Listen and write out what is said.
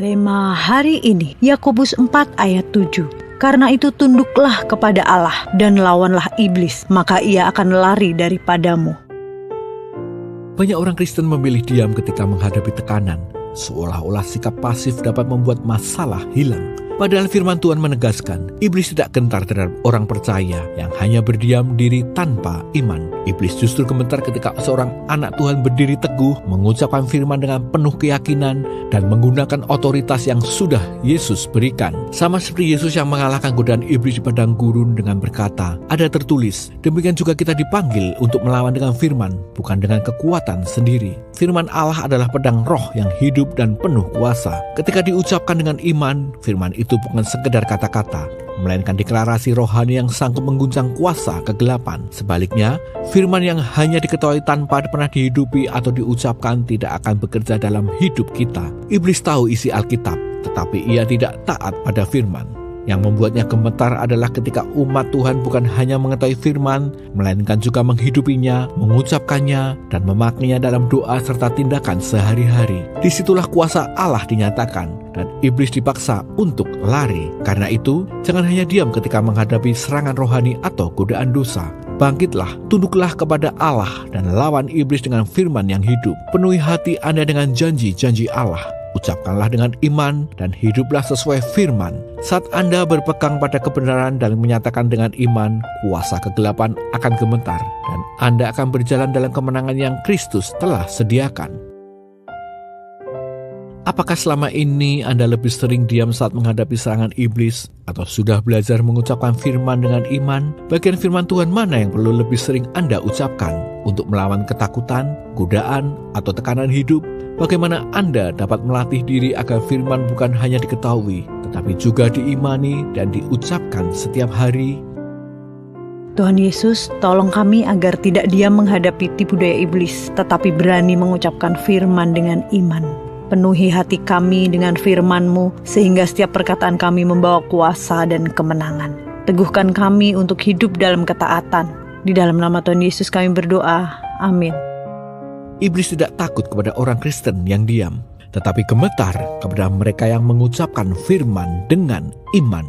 Rema hari ini, Yakobus 4 ayat 7. Karena itu tunduklah kepada Allah dan lawanlah iblis, maka ia akan lari daripadamu. Banyak orang Kristen memilih diam ketika menghadapi tekanan, seolah-olah sikap pasif dapat membuat masalah hilang. Padahal firman Tuhan menegaskan, iblis tidak gentar terhadap orang percaya yang hanya berdiam diri tanpa iman. Iblis justru gemetar ketika seorang anak Tuhan berdiri teguh, mengucapkan firman dengan penuh keyakinan, dan menggunakan otoritas yang sudah Yesus berikan. Sama seperti Yesus yang mengalahkan godaan iblis di padang gurun dengan berkata, ada tertulis, demikian juga kita dipanggil untuk melawan dengan firman, bukan dengan kekuatan sendiri. Firman Allah adalah pedang roh yang hidup dan penuh kuasa. Ketika diucapkan dengan iman, firman itu bukan sekedar kata-kata, melainkan deklarasi rohani yang sanggup mengguncang kuasa kegelapan. Sebaliknya, firman yang hanya diketahui tanpa pernah dihidupi atau diucapkan tidak akan bekerja dalam hidup kita. Iblis tahu isi Alkitab, tetapi ia tidak taat pada firman. Yang membuatnya gemetar adalah ketika umat Tuhan bukan hanya mengetahui firman, melainkan juga menghidupinya, mengucapkannya, dan memaknainya dalam doa serta tindakan sehari-hari. Disitulah kuasa Allah dinyatakan, dan iblis dipaksa untuk lari. Karena itu, jangan hanya diam ketika menghadapi serangan rohani atau godaan dosa. Bangkitlah, tunduklah kepada Allah, dan lawan iblis dengan firman yang hidup. Penuhi hati Anda dengan janji-janji Allah. Ucapkanlah dengan iman dan hiduplah sesuai firman. Saat Anda berpegang pada kebenaran dan menyatakan dengan iman, kuasa kegelapan akan gemetar dan Anda akan berjalan dalam kemenangan yang Kristus telah sediakan. Apakah selama ini Anda lebih sering diam saat menghadapi serangan iblis? Atau sudah belajar mengucapkan firman dengan iman? Bagian firman Tuhan mana yang perlu lebih sering Anda ucapkan untuk melawan ketakutan, godaan, atau tekanan hidup? Bagaimana Anda dapat melatih diri agar firman bukan hanya diketahui, tetapi juga diimani dan diucapkan setiap hari? Tuhan Yesus, tolong kami agar tidak diam menghadapi tipu daya iblis, tetapi berani mengucapkan firman dengan iman. Penuhi hati kami dengan firman-Mu, sehingga setiap perkataan kami membawa kuasa dan kemenangan. Teguhkan kami untuk hidup dalam ketaatan. Di dalam nama Tuhan Yesus kami berdoa. Amin. Iblis tidak takut kepada orang Kristen yang diam, tetapi gemetar kepada mereka yang mengucapkan firman dengan iman.